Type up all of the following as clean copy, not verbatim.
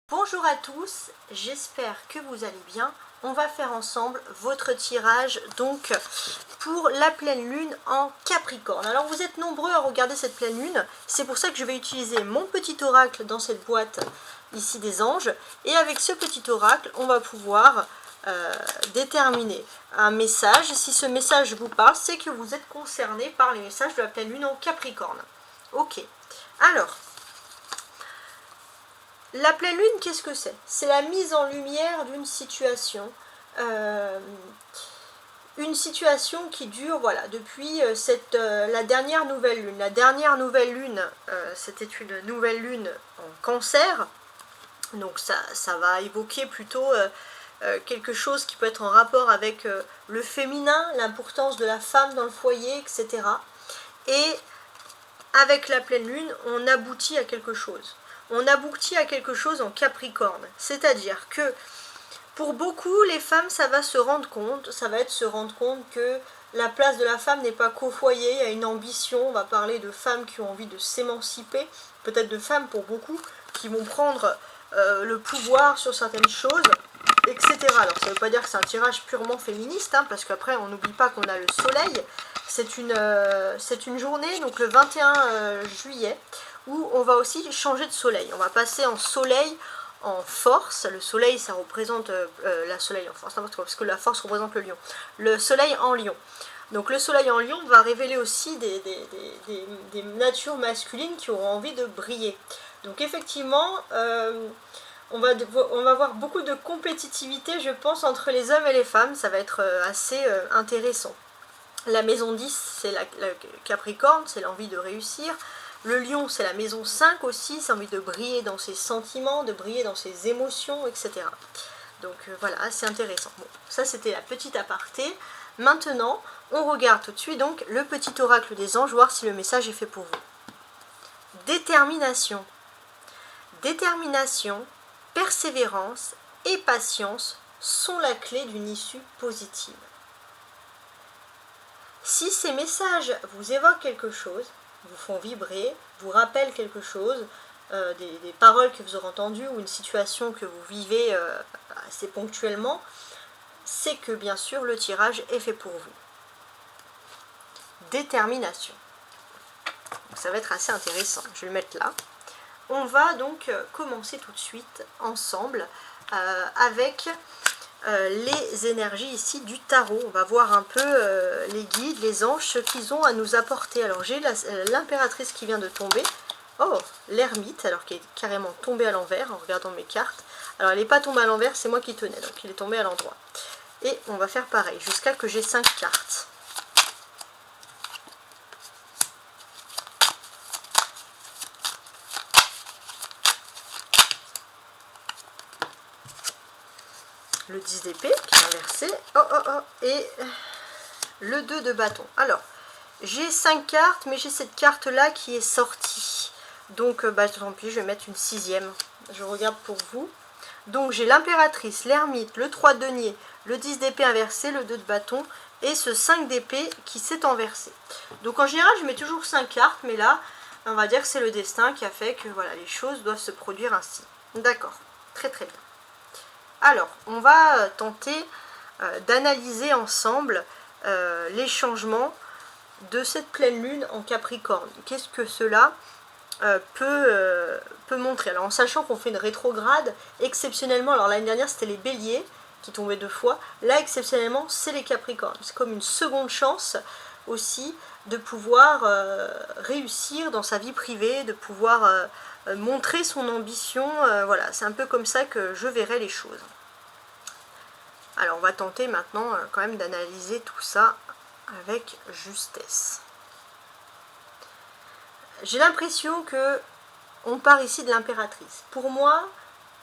Bonjour à tous, j'espère que vous allez bien. On va faire ensemble votre tirage donc pour la pleine lune en Capricorne. Alors vous êtes nombreux à regarder cette pleine lune, c'est pour ça que je vais utiliser mon petit oracle dans cette boîte ici des anges. Et avec ce petit oracle, on va pouvoir déterminer un message. Si ce message vous parle, c'est que vous êtes concerné par les messages de la pleine lune en Capricorne. Ok, alors... la pleine lune, qu'est-ce que c'est? C'est la mise en lumière d'une situation. Une situation qui dure voilà, depuis la dernière nouvelle lune. La dernière nouvelle lune, c'était une nouvelle lune en Cancer. Donc ça va évoquer plutôt quelque chose qui peut être en rapport avec le féminin, l'importance de la femme dans le foyer, etc. Et avec la pleine lune, on aboutit à quelque chose. On aboutit à quelque chose en Capricorne. C'est-à-dire que pour beaucoup, les femmes, ça va se rendre compte que la place de la femme n'est pas qu'au foyer, il y a une ambition. On va parler de femmes qui ont envie de s'émanciper, peut-être de femmes pour beaucoup, qui vont prendre le pouvoir sur certaines choses, etc. Alors ça ne veut pas dire que c'est un tirage purement féministe, hein, parce qu'après on n'oublie pas qu'on a le soleil. C'est une journée, donc le 21 juillet, où on va aussi changer de soleil. On va passer en soleil en force. Le soleil, ça représente la soleil en force, parce que la force représente le lion. Le soleil en lion. Donc le soleil en lion va révéler aussi des natures masculines qui auront envie de briller. Donc effectivement, on va avoir beaucoup de compétitivité, je pense, entre les hommes et les femmes. Ça va être assez intéressant. La maison 10, c'est la Capricorne, c'est l'envie de réussir. Le lion, c'est la maison 5 aussi, c'est envie de briller dans ses sentiments, de briller dans ses émotions, etc. Donc voilà, c'est intéressant. Bon, ça c'était la petite aparté. Maintenant, on regarde tout de suite donc le petit oracle des anges, voir si le message est fait pour vous. Détermination. Détermination, persévérance et patience sont la clé d'une issue positive. Si ces messages vous évoquent quelque chose, vous font vibrer, vous rappellent quelque chose, des paroles que vous aurez entendues ou une situation que vous vivez assez ponctuellement, c'est que bien sûr le tirage est fait pour vous. Détermination. Donc, ça va être assez intéressant, je vais le mettre là. On va donc commencer tout de suite ensemble avec les énergies ici du tarot. On va voir un peu les guides, les anges, ce qu'ils ont à nous apporter. Alors j'ai l'impératrice qui vient de tomber. Oh, l'ermite, alors qui est carrément tombée à l'envers en regardant mes cartes. Alors elle n'est pas tombée à l'envers, c'est moi qui tenais, donc il est tombé à l'endroit. Et on va faire pareil, jusqu'à que j'ai 5 cartes. Le 10 d'épée qui est inversé, et le 2 de bâton. Alors, j'ai 5 cartes, mais j'ai cette carte-là qui est sortie. Donc, tant pis, je vais mettre une 6e. Je regarde pour vous. Donc, j'ai l'impératrice, l'ermite, le 3 de denier, le 10 d'épée inversé, le 2 de bâton, et ce 5 d'épée qui s'est inversé. Donc, en général, je mets toujours 5 cartes, mais là, on va dire que c'est le destin qui a fait que voilà, les choses doivent se produire ainsi. D'accord, très très bien. Alors, on va tenter d'analyser ensemble les changements de cette pleine lune en Capricorne. Qu'est-ce que cela peut montrer? Alors, en sachant qu'on fait une rétrograde, exceptionnellement, alors l'année dernière c'était les béliers qui tombaient 2 fois, là exceptionnellement c'est les Capricornes. C'est comme une seconde chance aussi de pouvoir réussir dans sa vie privée, de pouvoir montrer son ambition, voilà, c'est un peu comme ça que je verrai les choses. Alors on va tenter maintenant quand même d'analyser tout ça avec justesse. J'ai l'impression que on part ici de l'impératrice. Pour moi,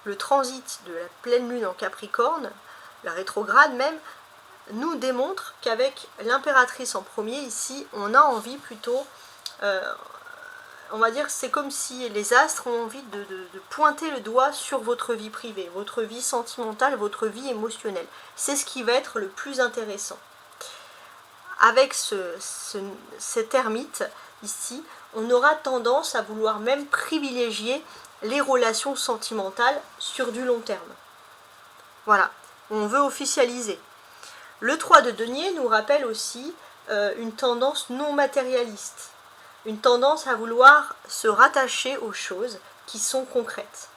le transit de la pleine lune en Capricorne, la rétrograde même, nous démontre qu'avec l'impératrice en premier ici, on a envie plutôt, on va dire, c'est comme si les astres ont envie de pointer le doigt sur votre vie privée, votre vie sentimentale, votre vie émotionnelle. C'est ce qui va être le plus intéressant. Avec cet ermite ici, on aura tendance à vouloir même privilégier les relations sentimentales sur du long terme. Voilà, on veut officialiser. Le 3 de denier nous rappelle aussi une tendance non matérialiste, une tendance à vouloir se rattacher aux choses qui sont concrètes.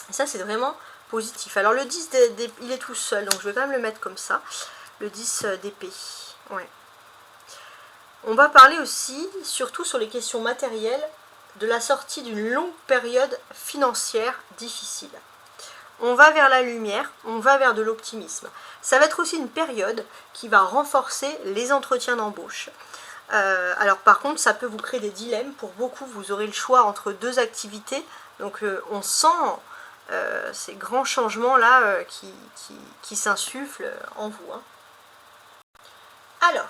Et ça, c'est vraiment positif. Alors le 10 il est tout seul, donc je vais quand même le mettre comme ça. Le 10 d'épée. Ouais. On va parler aussi, surtout sur les questions matérielles, de la sortie d'une longue période financière difficile. On va vers la lumière, on va vers de l'optimisme. Ça va être aussi une période qui va renforcer les entretiens d'embauche. Alors par contre, ça peut vous créer des dilemmes. Pour beaucoup, vous aurez le choix entre deux activités. Donc on sent ces grands changements-là qui s'insufflent en vous. Hein. Alors,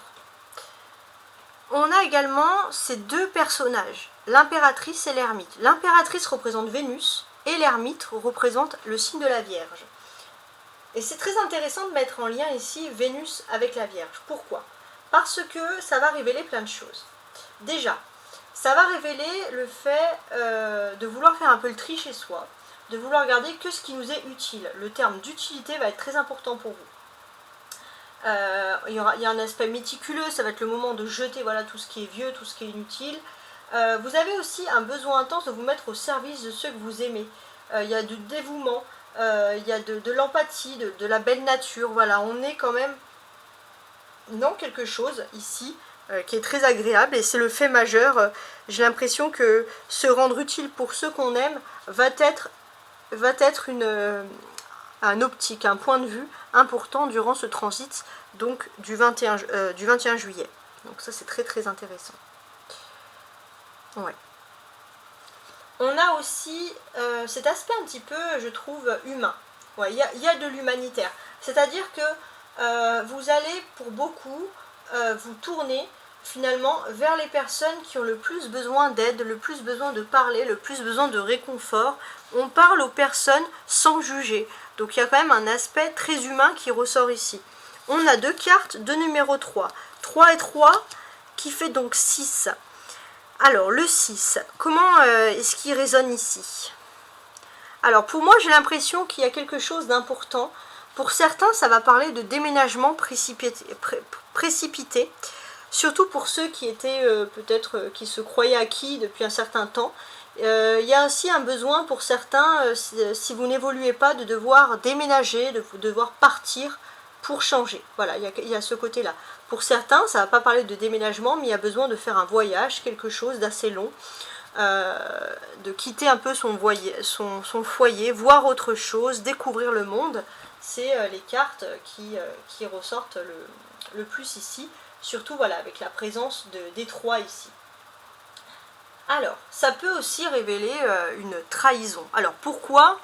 on a également ces deux personnages, l'impératrice et l'ermite. L'impératrice représente Vénus et l'ermite représente le signe de la Vierge. Et c'est très intéressant de mettre en lien ici Vénus avec la Vierge. Pourquoi ? Parce que ça va révéler plein de choses. Déjà, ça va révéler le fait de vouloir faire un peu le tri chez soi, de vouloir regarder que ce qui nous est utile. Le terme d'utilité va être très important pour vous. Il y a un aspect méticuleux, ça va être le moment de jeter voilà, tout ce qui est vieux, tout ce qui est inutile. Vous avez aussi un besoin intense de vous mettre au service de ceux que vous aimez. Il y a du dévouement, il y a de l'empathie, de la belle nature. Voilà, on est quand même dans quelque chose ici qui est très agréable et c'est le fait majeur. J'ai l'impression que se rendre utile pour ceux qu'on aime va être un optique, un point de vue important durant ce transit donc du 21 juillet. Donc ça c'est très très intéressant. Ouais. On a aussi cet aspect un petit peu, je trouve, humain. Ouais, il y a de l'humanitaire. C'est-à-dire que vous allez pour beaucoup vous tourner finalement vers les personnes qui ont le plus besoin d'aide, le plus besoin de parler, le plus besoin de réconfort. On parle aux personnes sans juger. Donc il y a quand même un aspect très humain qui ressort ici. On a deux cartes de numéro 3. 3 et 3 qui fait donc 6. Alors le 6, comment est-ce qu'il résonne ici? Alors pour moi j'ai l'impression qu'il y a quelque chose d'important. Pour certains ça va parler de déménagement précipité. Surtout pour ceux qui étaient peut-être qui se croyaient acquis depuis un certain temps. Il y a aussi un besoin pour certains, si vous n'évoluez pas, de devoir déménager, de devoir partir pour changer. Voilà, il y a ce côté-là. Pour certains, ça ne va pas parler de déménagement, mais il y a besoin de faire un voyage, quelque chose d'assez long, de quitter un peu son foyer, voir autre chose, découvrir le monde. C'est les cartes qui ressortent le plus ici. Surtout voilà, avec la présence des 3 ici. Alors, ça peut aussi révéler une trahison. Alors, pourquoi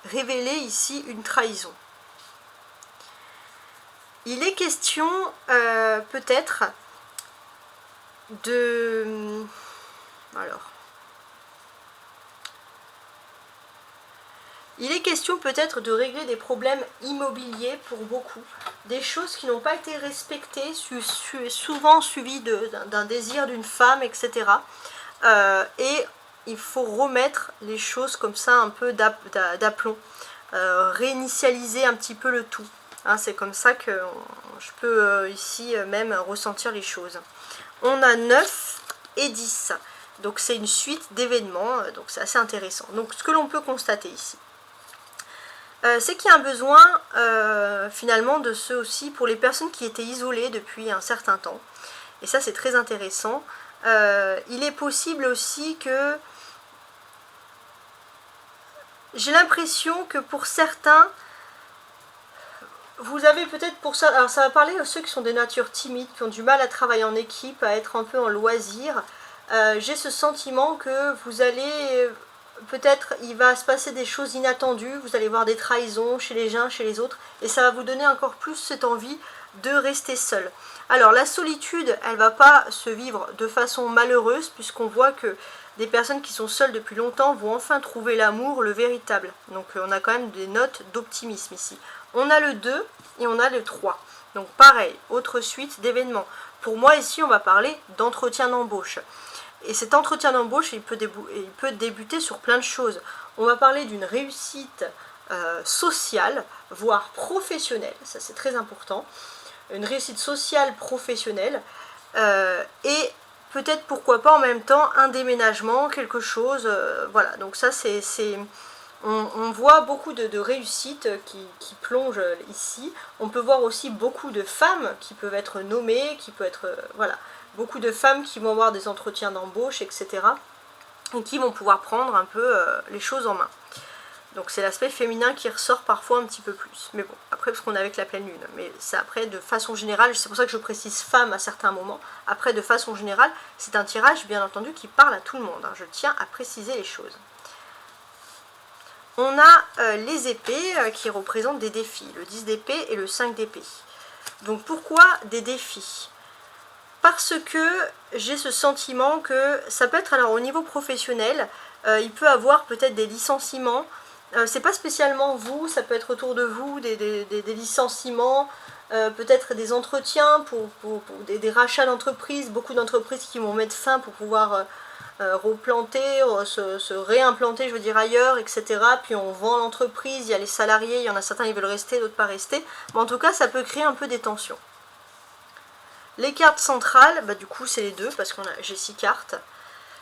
révéler ici une trahison? Il est question peut-être de... Alors... Il est question peut-être de régler des problèmes immobiliers pour beaucoup, des choses qui n'ont pas été respectées, souvent suivies d'un désir d'une femme, etc. Et il faut remettre les choses comme ça un peu d'aplomb, réinitialiser un petit peu le tout. Hein, c'est comme ça que je peux ici même ressentir les choses. On a 9 et 10, donc c'est une suite d'événements, donc c'est assez intéressant. Donc ce que l'on peut constater ici, c'est qu'il y a un besoin finalement de ceux aussi pour les personnes qui étaient isolées depuis un certain temps. Et ça c'est très intéressant. Il est possible aussi que j'ai l'impression que pour certains, vous avez peut-être pour ça, alors ça va parler à ceux qui sont des natures timides, qui ont du mal à travailler en équipe, à être un peu en loisir. J'ai ce sentiment que vous allez... Peut-être il va se passer des choses inattendues, vous allez voir des trahisons chez les uns, chez les autres, et ça va vous donner encore plus cette envie de rester seul. Alors la solitude, elle ne va pas se vivre de façon malheureuse, puisqu'on voit que des personnes qui sont seules depuis longtemps vont enfin trouver l'amour, le véritable. Donc on a quand même des notes d'optimisme ici. On a le 2 et on a le 3. Donc pareil, autre suite d'événements. Pour moi ici on va parler d'entretien d'embauche. Et cet entretien d'embauche, il peut débuter sur plein de choses. On va parler d'une réussite sociale, voire professionnelle, ça c'est très important. Une réussite sociale, professionnelle, et peut-être pourquoi pas en même temps un déménagement, quelque chose, voilà. Donc ça on voit beaucoup de réussites qui plongent ici. On peut voir aussi beaucoup de femmes qui peuvent être nommées, qui peuvent être, voilà, beaucoup de femmes qui vont avoir des entretiens d'embauche, etc. et qui vont pouvoir prendre un peu les choses en main. Donc c'est l'aspect féminin qui ressort parfois un petit peu plus. Mais bon, après parce qu'on est avec la pleine lune. Mais c'est après de façon générale, c'est pour ça que je précise femme à certains moments. Après de façon générale, c'est un tirage bien entendu qui parle à tout le monde. Hein. Je tiens à préciser les choses. On a les épées qui représentent des défis. Le 10 d'épée et le 5 d'épée. Donc pourquoi des défis ? Parce que j'ai ce sentiment que ça peut être, alors au niveau professionnel, il peut avoir peut-être des licenciements. C'est pas spécialement vous, ça peut être autour de vous des licenciements, peut-être des entretiens pour des rachats d'entreprises, beaucoup d'entreprises qui vont mettre fin pour pouvoir replanter, se réimplanter, je veux dire ailleurs, etc. Puis on vend l'entreprise, il y a les salariés, il y en a certains qui veulent rester, d'autres pas rester. Mais en tout cas, ça peut créer un peu des tensions. Les cartes centrales, bah du coup c'est les deux parce que j'ai 6 cartes.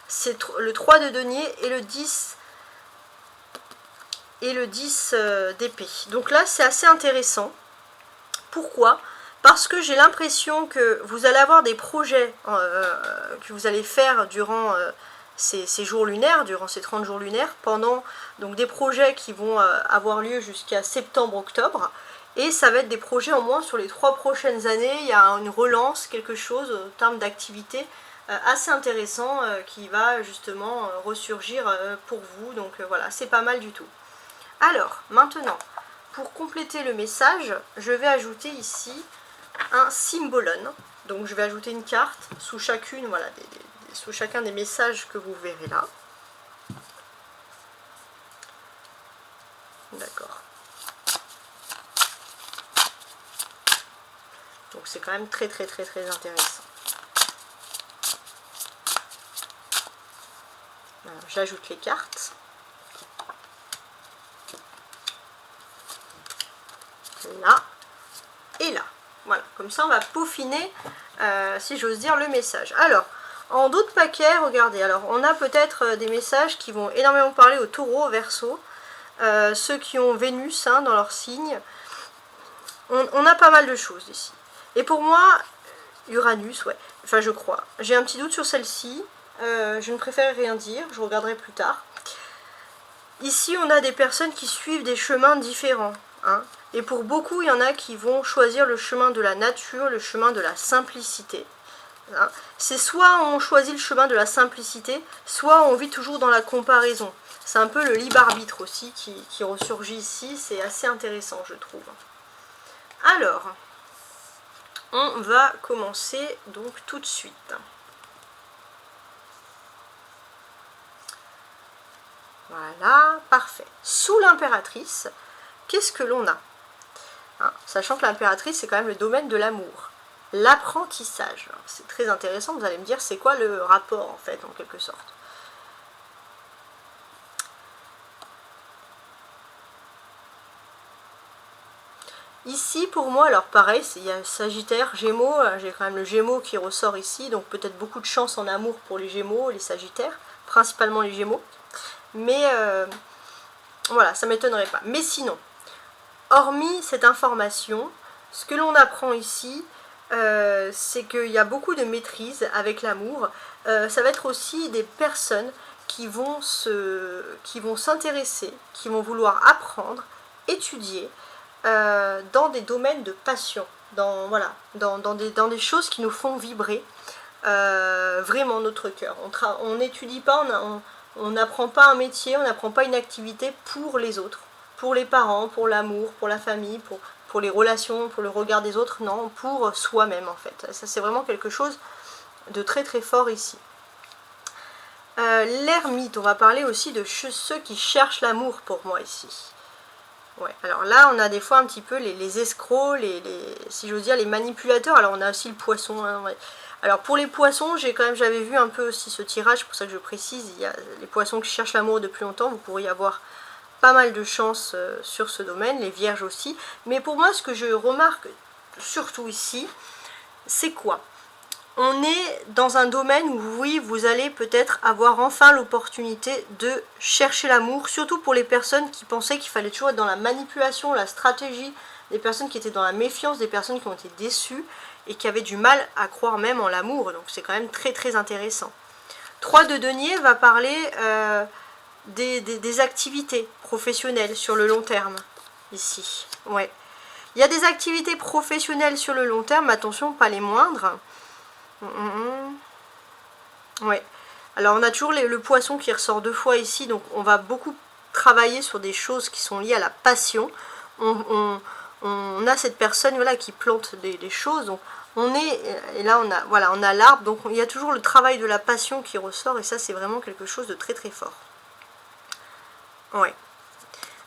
C'est le 3 de denier et le 10 d'épée. Donc là c'est assez intéressant. Pourquoi ? Parce que j'ai l'impression que vous allez avoir des projets que vous allez faire durant ces jours lunaires, durant ces 30 jours lunaires, pendant donc des projets qui vont avoir lieu jusqu'à septembre-octobre. Et ça va être des projets au moins sur les 3 prochaines années. Il y a une relance, quelque chose en termes d'activité assez intéressant qui va justement ressurgir pour vous. Donc voilà, c'est pas mal du tout. Alors, maintenant, pour compléter le message, je vais ajouter ici un symbolone. Donc je vais ajouter une carte sous chacune, voilà, sous chacun des messages que vous verrez là. D'accord. Donc c'est quand même très intéressant. J'ajoute les cartes. Là et là. Voilà, comme ça on va peaufiner, si j'ose dire, le message. Alors, en d'autres paquets, regardez, alors on a peut-être des messages qui vont énormément parler au taureau, au verseau, ceux qui ont Vénus dans leur signe. On a pas mal de choses ici. Et pour moi, Uranus, ouais, enfin je crois. J'ai un petit doute sur celle-ci, je ne préfère rien dire, je regarderai plus tard. Ici, on a des personnes qui suivent des chemins différents, hein. Et pour beaucoup, il y en a qui vont choisir le chemin de la nature, le chemin de la simplicité. Hein. C'est soit on choisit le chemin de la simplicité, soit on vit toujours dans la comparaison. C'est un peu le libre arbitre aussi qui ressurgit ici, c'est assez intéressant je trouve. Alors, on va commencer donc tout de suite. Voilà, parfait. Sous l'impératrice, qu'est-ce que l'on a ? Hein, sachant que l'impératrice, c'est quand même le domaine de l'amour. L'apprentissage. C'est très intéressant, vous allez me dire, c'est quoi le rapport, en fait, en quelque sorte. Ici, pour moi, alors pareil, il y a Sagittaire, Gémeaux, j'ai quand même le Gémeaux qui ressort ici, donc peut-être beaucoup de chance en amour pour les Gémeaux, les Sagittaires, principalement les Gémeaux. Mais voilà, ça ne m'étonnerait pas. Mais sinon, hormis cette information, ce que l'on apprend ici, c'est qu'il y a beaucoup de maîtrise avec l'amour. Ça va être aussi des personnes qui vont s'intéresser, qui vont vouloir apprendre, étudier dans des domaines de passion, dans des choses qui nous font vibrer vraiment notre cœur. On n'étudie pas, on n'apprend pas un métier, on n'apprend pas une activité pour les autres, pour les parents, pour l'amour, pour la famille, pour les relations, pour le regard des autres, non, pour soi-même en fait. Ça c'est vraiment quelque chose de très fort ici. L'ermite, on va parler aussi de ceux qui cherchent l'amour pour moi ici. Ouais. Alors là, on a des fois un petit peu les escrocs, si j'ose dire, les manipulateurs. Alors on a aussi le poisson. Hein, ouais. Alors pour les poissons, j'avais vu un peu aussi ce tirage, c'est pour ça que je précise, il y a les poissons qui cherchent l'amour depuis longtemps, vous pourriez avoir pas mal de chance sur ce domaine, les vierges aussi. Mais pour moi, ce que je remarque surtout ici, c'est quoi? On est dans un domaine où oui, vous allez peut-être avoir enfin l'opportunité de chercher l'amour, surtout pour les personnes qui pensaient qu'il fallait toujours être dans la manipulation, la stratégie, des personnes qui étaient dans la méfiance, des personnes qui ont été déçues et qui avaient du mal à croire même en l'amour. Donc c'est quand même très très intéressant. 3 de denier va parler des activités professionnelles sur le long terme, ici. Ouais. Il y a des activités professionnelles sur le long terme, attention, pas les moindres. Ouais. Alors on a toujours le poisson qui ressort 2 fois ici, donc on va beaucoup travailler sur des choses qui sont liées à la passion. On a cette personne voilà, qui plante des choses, donc et là on a l'arbre, donc il y a toujours le travail de la passion qui ressort, et ça c'est vraiment quelque chose de très très fort. Ouais.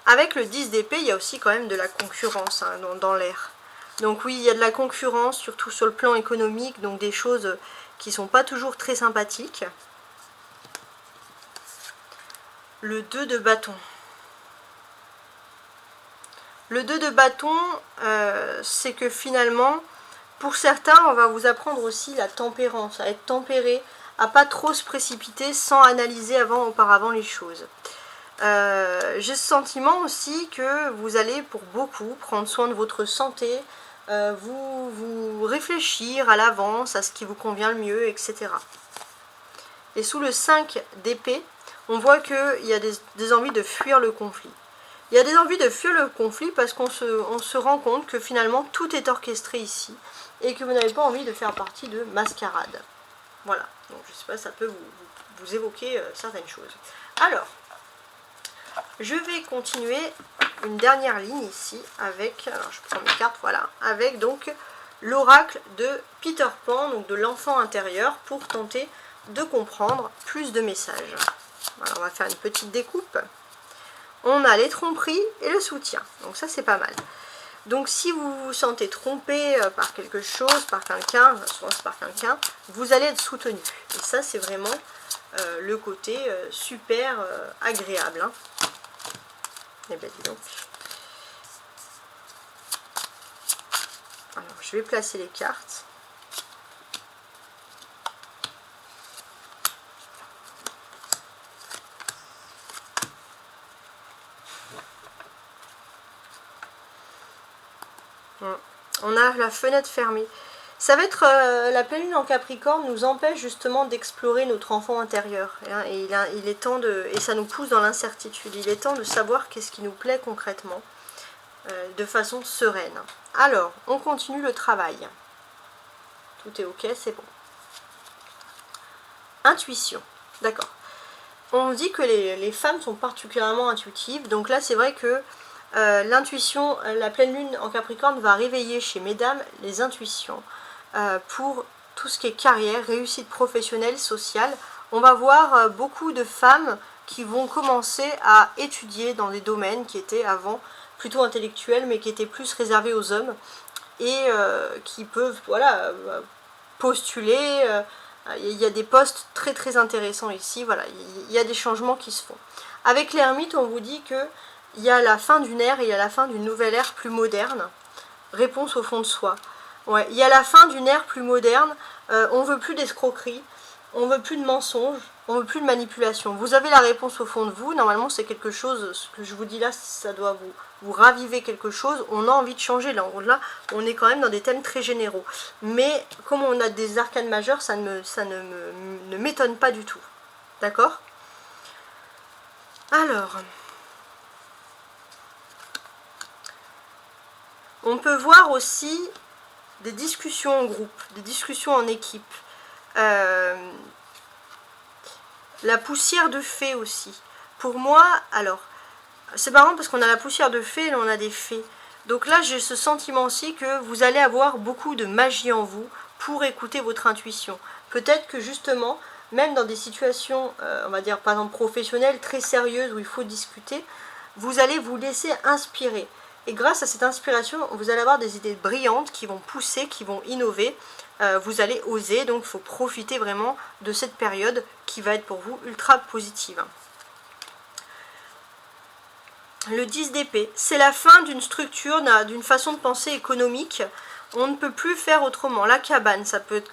Avec le 10 d'épée, il y a aussi quand même de la concurrence hein, dans l'air. Donc oui, il y a de la concurrence, surtout sur le plan économique, donc des choses qui ne sont pas toujours très sympathiques. Le 2 de bâton. Le 2 de bâton, c'est que finalement, pour certains, on va vous apprendre aussi la tempérance, à être tempéré, à pas trop se précipiter sans analyser auparavant les choses. J'ai ce sentiment aussi que vous allez pour beaucoup prendre soin de votre santé, vous réfléchir à l'avance, à ce qui vous convient le mieux, etc. Et sous le 5 d'épée, on voit qu'il y a des envies de fuir le conflit. Il y a des envies de fuir le conflit parce qu'on se rend compte que finalement tout est orchestré ici et que vous n'avez pas envie de faire partie de mascarade. Voilà, donc je ne sais pas, ça peut vous évoquer certaines choses. Alors, je vais continuer une dernière ligne ici avec, alors je prends mes cartes, voilà, avec donc l'oracle de Peter Pan, donc de l'enfant intérieur, pour tenter de comprendre plus de messages. Voilà, on va faire une petite découpe. On a les tromperies et le soutien, donc ça c'est pas mal. Donc si vous vous sentez trompé par quelque chose, par quelqu'un, souvent c'est par quelqu'un, vous allez être soutenu. Et ça c'est vraiment le côté super agréable. Hein. Et bien dis donc. Alors je vais placer les cartes. On a la fenêtre fermée. Ça va être la pleine lune en Capricorne nous empêche justement d'explorer notre enfant intérieur. Hein, et il est temps et ça nous pousse dans l'incertitude. Il est temps de savoir qu'est-ce qui nous plaît concrètement, de façon sereine. Alors, on continue le travail. Tout est ok, c'est bon. Intuition, d'accord. On dit que les femmes sont particulièrement intuitives. Donc là, c'est vrai que l'intuition, la pleine lune en Capricorne va réveiller chez mesdames les intuitions pour tout ce qui est carrière, réussite professionnelle, sociale. On va voir beaucoup de femmes qui vont commencer à étudier dans des domaines qui étaient avant plutôt intellectuels mais qui étaient plus réservés aux hommes et qui peuvent voilà, postuler. Il y a des postes très très intéressants ici, voilà, il y a des changements qui se font. Avec l'ermite, on vous dit que il y a la fin d'une ère et il y a la fin d'une nouvelle ère plus moderne. Réponse au fond de soi. Ouais, il y a la fin d'une ère plus moderne. On ne veut plus d'escroquerie, on ne veut plus de mensonges, on ne veut plus de manipulation. Vous avez la réponse au fond de vous. Normalement, c'est quelque chose, ce que je vous dis là, ça doit vous raviver quelque chose. On a envie de changer. Là, on est quand même dans des thèmes très généraux. Mais comme on a des arcanes majeures, ça ne m'étonne pas du tout. D'accord ? Alors... on peut voir aussi des discussions en groupe, des discussions en équipe. La poussière de fée aussi. Pour moi, alors, c'est marrant parce qu'on a la poussière de fée et là on a des fées. Donc là, j'ai ce sentiment aussi que vous allez avoir beaucoup de magie en vous pour écouter votre intuition. Peut-être que justement, même dans des situations, on va dire par exemple professionnelles, très sérieuses où il faut discuter, vous allez vous laisser inspirer. Et grâce à cette inspiration, vous allez avoir des idées brillantes qui vont pousser, qui vont innover. Vous allez oser, donc il faut profiter vraiment de cette période qui va être pour vous ultra positive. Le 10 d'épée, c'est la fin d'une structure, d'une façon de penser économique. On ne peut plus faire autrement. La cabane, ça peut être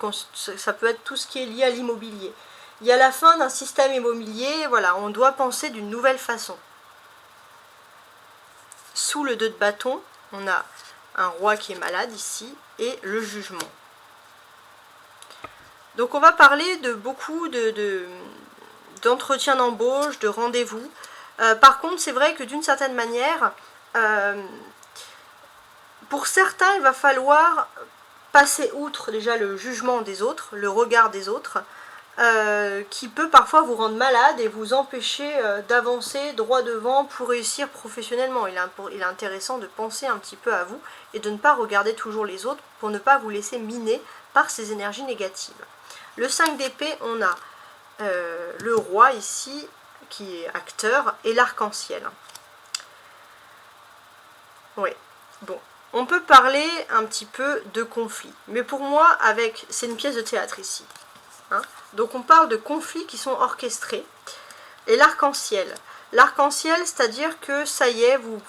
tout ce qui est lié à l'immobilier. Il y a la fin d'un système immobilier, voilà, on doit penser d'une nouvelle façon. Sous le 2 de bâton, on a un roi qui est malade ici, et le jugement. Donc on va parler de beaucoup d'entretiens d'embauche, de rendez-vous. Par contre, c'est vrai que d'une certaine manière, pour certains, il va falloir passer outre déjà le jugement des autres, le regard des autres, qui peut parfois vous rendre malade et vous empêcher d'avancer droit devant pour réussir professionnellement. Il est intéressant de penser un petit peu à vous et de ne pas regarder toujours les autres pour ne pas vous laisser miner par ces énergies négatives. Le 5 d'épée, on a le roi ici, qui est acteur, et l'arc-en-ciel. Oui, bon. On peut parler un petit peu de conflit. Mais pour moi, c'est une pièce de théâtre ici. Hein, donc on parle de conflits qui sont orchestrés. Et l'arc-en-ciel. L'arc-en-ciel, c'est-à-dire que ça y est, vous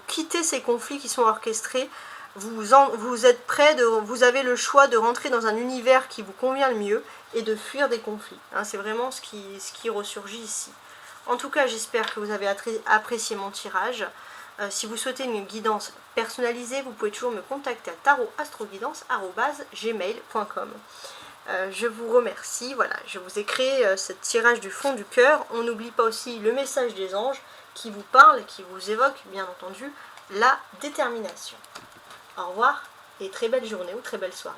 quittez ces conflits qui sont orchestrés. Vous êtes prêt, vous avez le choix de rentrer dans un univers qui vous convient le mieux et de fuir des conflits. Hein, c'est vraiment ce qui ressurgit ici. En tout cas, j'espère que vous avez apprécié mon tirage. Si vous souhaitez une guidance personnalisée, vous pouvez toujours me contacter à tarotastroguidance@gmail.com. Je vous remercie. Voilà, je vous ai créé ce tirage du fond du cœur. On n'oublie pas aussi le message des anges qui vous parle, qui vous évoque, bien entendu, la détermination. Au revoir et très belle journée ou très belle soirée.